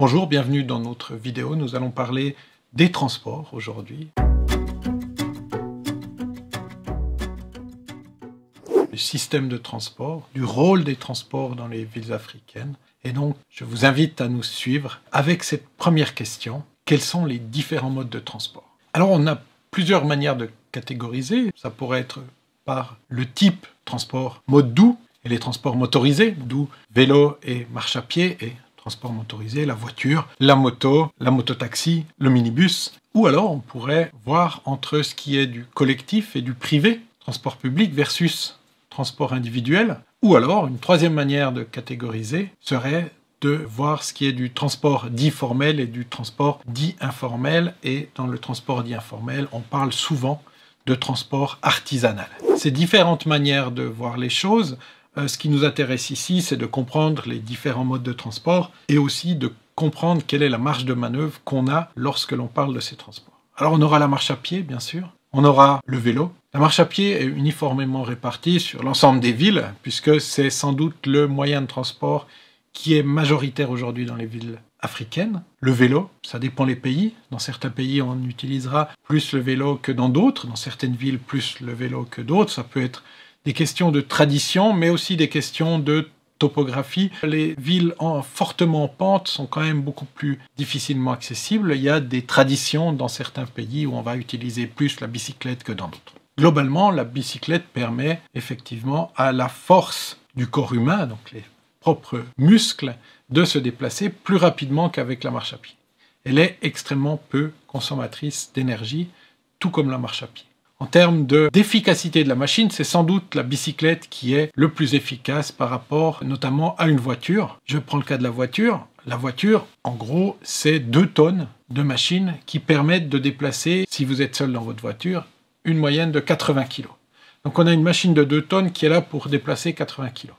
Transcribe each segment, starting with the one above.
Bonjour, bienvenue dans notre vidéo. Nous allons parler des transports aujourd'hui. Du système de transport, du rôle des transports dans les villes africaines. Et donc, je vous invite à nous suivre avec cette première question. Quels sont les différents modes de transport? Alors, on a plusieurs manières de catégoriser. Ça pourrait être par le type transport mode doux et les transports motorisés, d'où vélo et marche à pied et transport motorisé, la voiture, la mototaxi, le minibus. Ou alors, on pourrait voir entre ce qui est du collectif et du privé, transport public versus transport individuel. Ou alors, une troisième manière de catégoriser serait de voir ce qui est du transport dit formel et du transport dit informel. Et dans le transport dit informel, on parle souvent de transport artisanal. Ces différentes manières de voir les choses, ce qui nous intéresse ici, c'est de comprendre les différents modes de transport et aussi de comprendre quelle est la marge de manœuvre qu'on a lorsque l'on parle de ces transports. Alors on aura la marche à pied, bien sûr. On aura le vélo. La marche à pied est uniformément répartie sur l'ensemble des villes, puisque c'est sans doute le moyen de transport qui est majoritaire aujourd'hui dans les villes africaines. Le vélo, ça dépend des pays. Dans certains pays, on utilisera plus le vélo que dans d'autres. Dans certaines villes, plus le vélo que d'autres. Ça peut être des questions de tradition, mais aussi des questions de topographie. Les villes fortement en pente sont quand même beaucoup plus difficilement accessibles. Il y a des traditions dans certains pays où on va utiliser plus la bicyclette que dans d'autres. Globalement, la bicyclette permet effectivement à la force du corps humain, donc les propres muscles, de se déplacer plus rapidement qu'avec la marche à pied. Elle est extrêmement peu consommatrice d'énergie, tout comme la marche à pied. En termes d'efficacité de la machine, c'est sans doute la bicyclette qui est le plus efficace par rapport notamment à une voiture. Je prends le cas de la voiture. La voiture, en gros, c'est 2 tonnes de machines qui permettent de déplacer, si vous êtes seul dans votre voiture, une moyenne de 80 kg. Donc on a une machine de 2 tonnes qui est là pour déplacer 80 kg.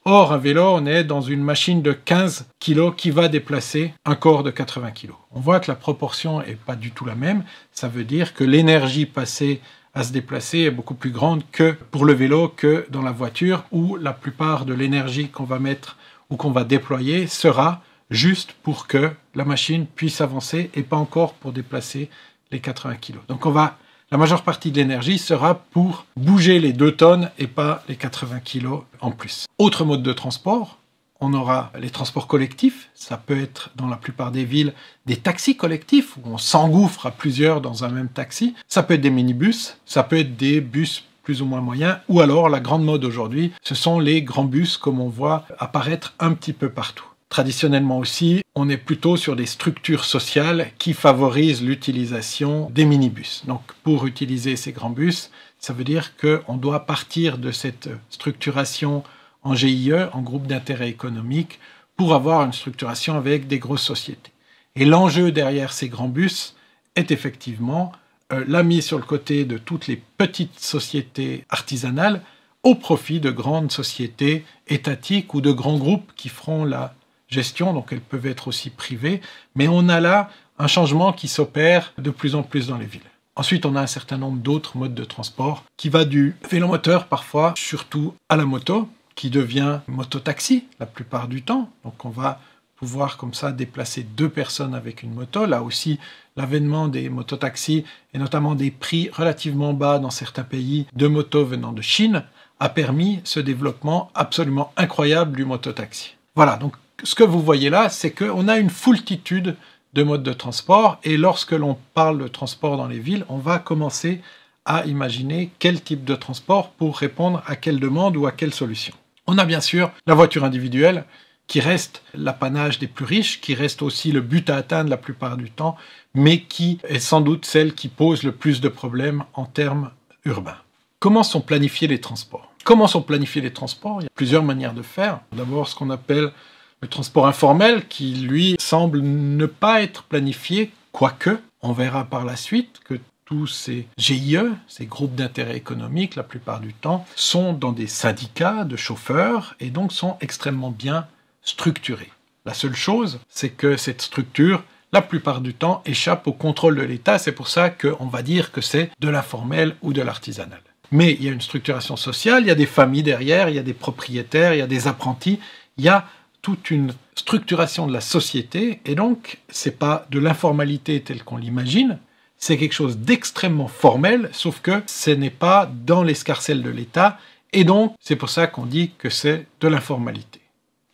Or, un vélo, on est dans une machine de 15 kg qui va déplacer un corps de 80 kg. On voit que la proportion n'est pas du tout la même. Ça veut dire que l'énergie passée à se déplacer est beaucoup plus grande que pour le vélo que dans la voiture, où la plupart de l'énergie qu'on va mettre ou qu'on va déployer sera juste pour que la machine puisse avancer et pas encore pour déplacer les 80 kg. Donc la majeure partie de l'énergie sera pour bouger les 2 tonnes et pas les 80 kg en plus. Autre mode de transport, on aura les transports collectifs. Ça peut être dans la plupart des villes des taxis collectifs où on s'engouffre à plusieurs dans un même taxi. Ça peut être des minibus, ça peut être des bus plus ou moins moyens, ou alors la grande mode aujourd'hui, ce sont les grands bus comme on voit apparaître un petit peu partout. Traditionnellement aussi, on est plutôt sur des structures sociales qui favorisent l'utilisation des minibus. Donc pour utiliser ces grands bus, ça veut dire qu'on doit partir de cette structuration en GIE, en groupe d'intérêt économique, pour avoir une structuration avec des grosses sociétés. Et l'enjeu derrière ces grands bus est effectivement la mise sur le côté de toutes les petites sociétés artisanales au profit de grandes sociétés étatiques ou de grands groupes qui feront la gestion, donc elles peuvent être aussi privées, mais on a là un changement qui s'opère de plus en plus dans les villes. Ensuite, on a un certain nombre d'autres modes de transport qui va du vélomoteur parfois, surtout à la moto, qui devient mototaxi la plupart du temps. Donc on va pouvoir comme ça déplacer 2 personnes avec une moto. Là aussi, l'avènement des mototaxis et notamment des prix relativement bas dans certains pays de motos venant de Chine a permis ce développement absolument incroyable du mototaxi. Voilà, donc ce que vous voyez là, c'est qu'on a une foultitude de modes de transport et lorsque l'on parle de transport dans les villes, on va commencer à imaginer quel type de transport pour répondre à quelle demande ou à quelle solution. On a bien sûr la voiture individuelle qui reste l'apanage des plus riches, qui reste aussi le but à atteindre la plupart du temps, mais qui est sans doute celle qui pose le plus de problèmes en termes urbains. Comment sont planifiés les transports? Comment sont planifiés les transports? Il y a plusieurs manières de faire. D'abord, ce qu'on appelle le transport informel, qui lui semble ne pas être planifié, quoique on verra par la suite que tous ces GIE, ces groupes d'intérêt économique, la plupart du temps, sont dans des syndicats de chauffeurs et donc sont extrêmement bien structurés. La seule chose, c'est que cette structure, la plupart du temps, échappe au contrôle de l'État. C'est pour ça qu'on va dire que c'est de l'informel ou de l'artisanal. Mais il y a une structuration sociale, il y a des familles derrière, il y a des propriétaires, il y a des apprentis, il y a toute une structuration de la société, et donc c'est pas de l'informalité telle qu'on l'imagine, c'est quelque chose d'extrêmement formel, sauf que ce n'est pas dans l'escarcelle de l'État, et donc c'est pour ça qu'on dit que c'est de l'informalité.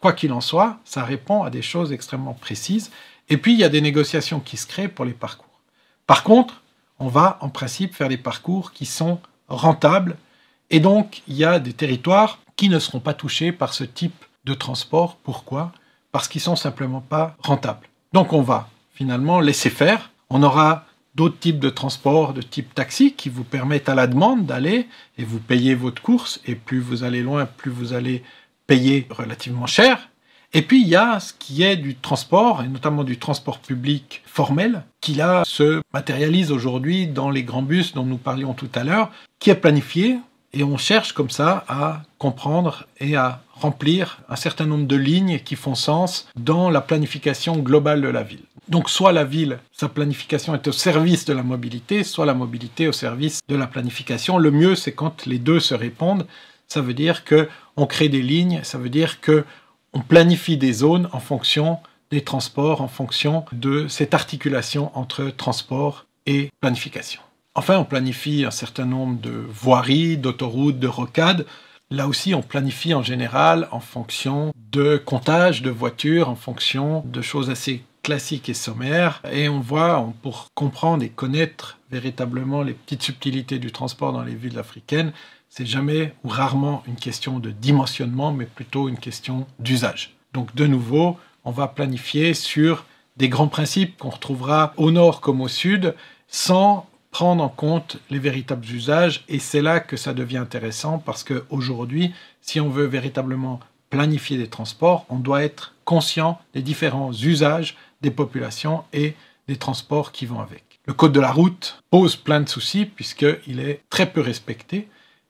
Quoi qu'il en soit, ça répond à des choses extrêmement précises, et puis il y a des négociations qui se créent pour les parcours. Par contre, on va en principe faire des parcours qui sont rentables, et donc il y a des territoires qui ne seront pas touchés par ce type de transport. Pourquoi ? Parce qu'ils sont simplement pas rentables. Donc on va finalement laisser faire. On aura d'autres types de transports, de type taxi, qui vous permettent à la demande d'aller et vous payez votre course, et plus vous allez loin, plus vous allez payer relativement cher. Et puis il y a ce qui est du transport, et notamment du transport public formel, qui là se matérialise aujourd'hui dans les grands bus dont nous parlions tout à l'heure, qui est planifié, et on cherche comme ça à comprendre et à remplir un certain nombre de lignes qui font sens dans la planification globale de la ville. Donc soit la ville, sa planification est au service de la mobilité, soit la mobilité au service de la planification. Le mieux, c'est quand les deux se répondent. Ça veut dire qu'on crée des lignes, ça veut dire qu'on planifie des zones en fonction des transports, en fonction de cette articulation entre transport et planification. Enfin, on planifie un certain nombre de voiries, d'autoroutes, de rocades. Là aussi, on planifie en général en fonction de comptage de voitures, en fonction de choses assez classiques et sommaires. Et on voit, pour comprendre et connaître véritablement les petites subtilités du transport dans les villes africaines, c'est jamais ou rarement une question de dimensionnement, mais plutôt une question d'usage. Donc de nouveau, on va planifier sur des grands principes qu'on retrouvera au nord comme au sud, sans prendre en compte les véritables usages, et c'est là que ça devient intéressant, parce qu'aujourd'hui, si on veut véritablement planifier des transports, on doit être conscient des différents usages des populations et des transports qui vont avec. Le code de la route pose plein de soucis, puisqu'il est très peu respecté,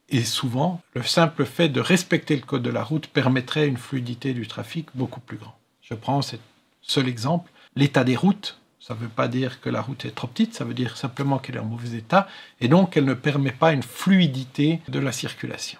et souvent, le simple fait de respecter le code de la route permettrait une fluidité du trafic beaucoup plus grande. Je prends ce seul exemple, l'état des routes. Ça ne veut pas dire que la route est trop petite, ça veut dire simplement qu'elle est en mauvais état, et donc elle ne permet pas une fluidité de la circulation.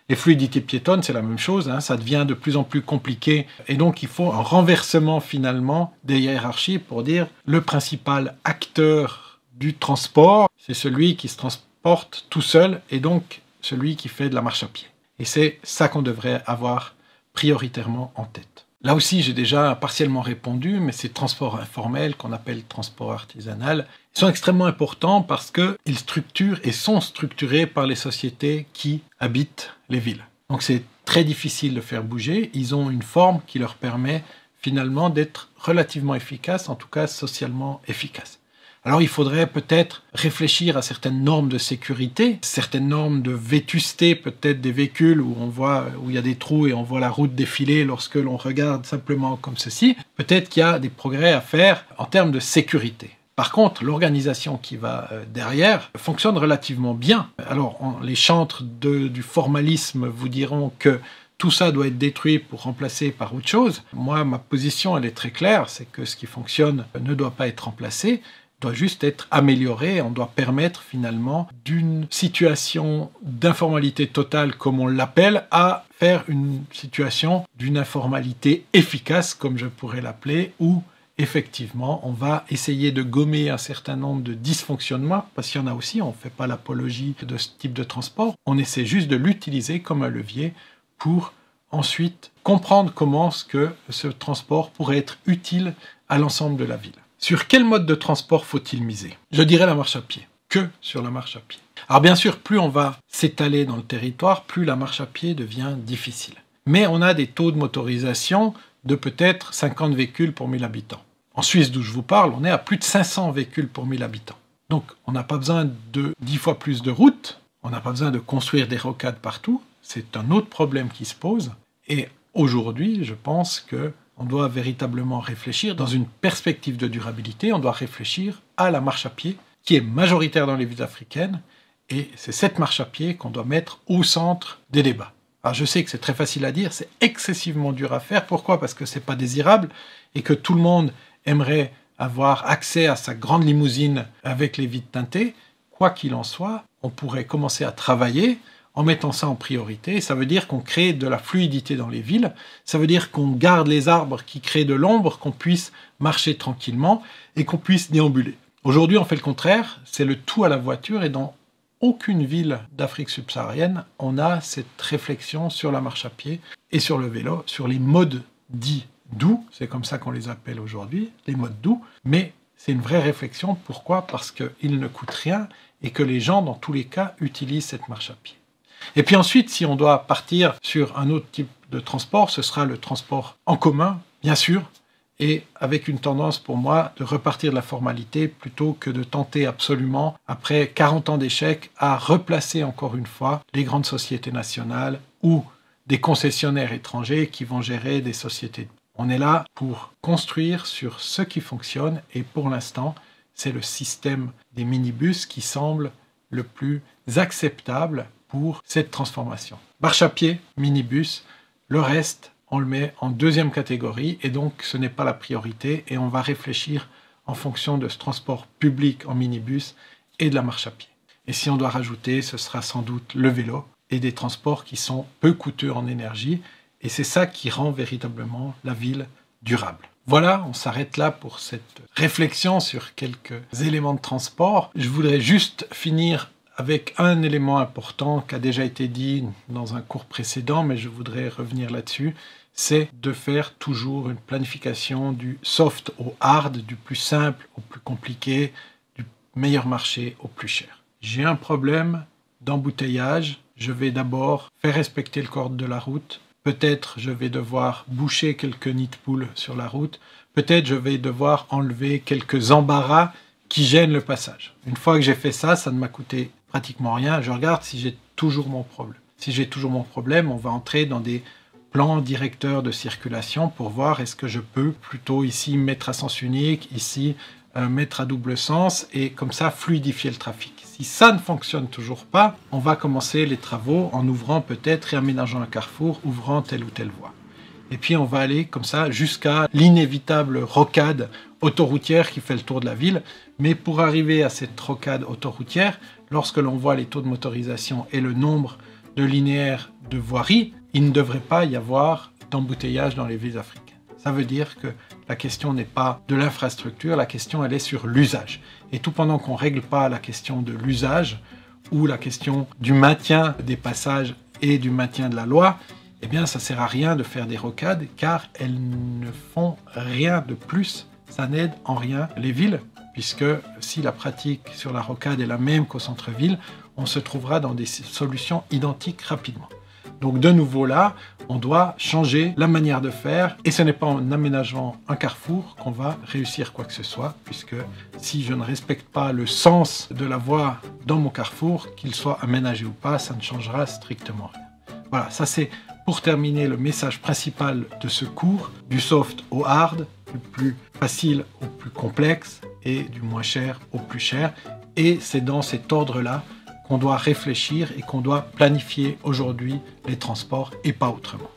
Les fluidités piétonnes, c'est la même chose, ça devient de plus en plus compliqué, et donc il faut un renversement finalement des hiérarchies pour dire le principal acteur du transport, c'est celui qui se transporte tout seul, et donc celui qui fait de la marche à pied. Et c'est ça qu'on devrait avoir prioritairement en tête. Là aussi, j'ai déjà partiellement répondu, mais ces transports informels, qu'on appelle transport artisanal, sont extrêmement importants parce qu'ils structurent et sont structurés par les sociétés qui habitent les villes. Donc c'est très difficile de faire bouger. Ils ont une forme qui leur permet finalement d'être relativement efficaces, en tout cas socialement efficaces. Alors il faudrait peut-être réfléchir à certaines normes de sécurité, certaines normes de vétusté, peut-être des véhicules où il y a des trous et on voit la route défiler lorsque l'on regarde simplement comme ceci. Peut-être qu'il y a des progrès à faire en termes de sécurité. Par contre, l'organisation qui va derrière fonctionne relativement bien. Alors les chantres du formalisme vous diront que tout ça doit être détruit pour remplacer par autre chose. Moi, ma position, elle est très claire, c'est que ce qui fonctionne ne doit pas être remplacé, doit juste être amélioré. On doit permettre finalement d'une situation d'informalité totale, comme on l'appelle, à faire une situation d'une informalité efficace, comme je pourrais l'appeler, où effectivement on va essayer de gommer un certain nombre de dysfonctionnements, parce qu'il y en a aussi, on ne fait pas l'apologie de ce type de transport, on essaie juste de l'utiliser comme un levier pour ensuite comprendre comment ce transport pourrait être utile à l'ensemble de la ville. Sur quel mode de transport faut-il miser ? Je dirais la marche à pied, que sur la marche à pied. Alors bien sûr, plus on va s'étaler dans le territoire, plus la marche à pied devient difficile. Mais on a des taux de motorisation de peut-être 50 véhicules pour 1000 habitants. En Suisse, d'où je vous parle, on est à plus de 500 véhicules pour 1000 habitants. Donc on n'a pas besoin de 10 fois plus de routes, on n'a pas besoin de construire des rocades partout, c'est un autre problème qui se pose. Et aujourd'hui, je pense qu'on doit véritablement réfléchir dans une perspective de durabilité, on doit réfléchir à la marche à pied, qui est majoritaire dans les villes africaines, et c'est cette marche à pied qu'on doit mettre au centre des débats. Alors je sais que c'est très facile à dire, c'est excessivement dur à faire. Pourquoi ? Parce que c'est pas désirable, et que tout le monde aimerait avoir accès à sa grande limousine avec les vitres teintées. Quoi qu'il en soit, on pourrait commencer à travailler en mettant ça en priorité. Ça veut dire qu'on crée de la fluidité dans les villes, ça veut dire qu'on garde les arbres qui créent de l'ombre, qu'on puisse marcher tranquillement et qu'on puisse déambuler. Aujourd'hui, on fait le contraire, c'est le tout à la voiture et dans aucune ville d'Afrique subsaharienne, on a cette réflexion sur la marche à pied et sur le vélo, sur les modes dits doux, c'est comme ça qu'on les appelle aujourd'hui, les modes doux, mais c'est une vraie réflexion. Pourquoi? Parce qu'ils ne coûtent rien et que les gens, dans tous les cas, utilisent cette marche à pied. Et puis ensuite, si on doit partir sur un autre type de transport, ce sera le transport en commun, bien sûr, et avec une tendance pour moi de repartir de la formalité plutôt que de tenter absolument, après 40 ans d'échecs, à replacer encore une fois les grandes sociétés nationales ou des concessionnaires étrangers qui vont gérer des sociétés. On est là pour construire sur ce qui fonctionne et pour l'instant, c'est le système des minibus qui semble le plus acceptable pour cette transformation. Marche à pied, minibus, le reste, on le met en deuxième catégorie et donc ce n'est pas la priorité et on va réfléchir en fonction de ce transport public en minibus et de la marche à pied. Et si on doit rajouter, ce sera sans doute le vélo et des transports qui sont peu coûteux en énergie et c'est ça qui rend véritablement la ville durable. Voilà, on s'arrête là pour cette réflexion sur quelques éléments de transport. Je voudrais juste finir avec un élément important qui a déjà été dit dans un cours précédent, mais je voudrais revenir là-dessus, c'est de faire toujours une planification du soft au hard, du plus simple au plus compliqué, du meilleur marché au plus cher. J'ai un problème d'embouteillage, je vais d'abord faire respecter le code de la route, peut-être je vais devoir boucher quelques nids de poules sur la route, peut-être je vais devoir enlever quelques embarras qui gênent le passage. Une fois que j'ai fait ça, ça ne m'a coûté pratiquement rien. Je regarde si j'ai toujours mon problème. Si j'ai toujours mon problème, on va entrer dans des plans directeurs de circulation pour voir est-ce que je peux plutôt ici mettre à sens unique, ici mettre à double sens et comme ça fluidifier le trafic. Si ça ne fonctionne toujours pas, on va commencer les travaux en ouvrant peut-être, réaménageant un carrefour, ouvrant telle ou telle voie. Et puis on va aller comme ça jusqu'à l'inévitable rocade autoroutière qui fait le tour de la ville. Mais pour arriver à cette rocade autoroutière, lorsque l'on voit les taux de motorisation et le nombre de linéaires de voirie, il ne devrait pas y avoir d'embouteillage dans les villes africaines. Ça veut dire que la question n'est pas de l'infrastructure, la question elle est sur l'usage. Et tout pendant qu'on ne règle pas la question de l'usage ou la question du maintien des passages et du maintien de la loi, eh bien ça ne sert à rien de faire des rocades car elles ne font rien de plus, ça n'aide en rien les villes, puisque si la pratique sur la rocade est la même qu'au centre-ville, on se trouvera dans des solutions identiques rapidement. Donc de nouveau là, on doit changer la manière de faire et ce n'est pas en aménageant un carrefour qu'on va réussir quoi que ce soit, puisque si je ne respecte pas le sens de la voie dans mon carrefour, qu'il soit aménagé ou pas, ça ne changera strictement rien. Voilà, ça c'est pour terminer le message principal de ce cours, du soft au hard, du plus facile au plus complexe et du moins cher au plus cher. Et c'est dans cet ordre-là qu'on doit réfléchir et qu'on doit planifier aujourd'hui les transports et pas autrement.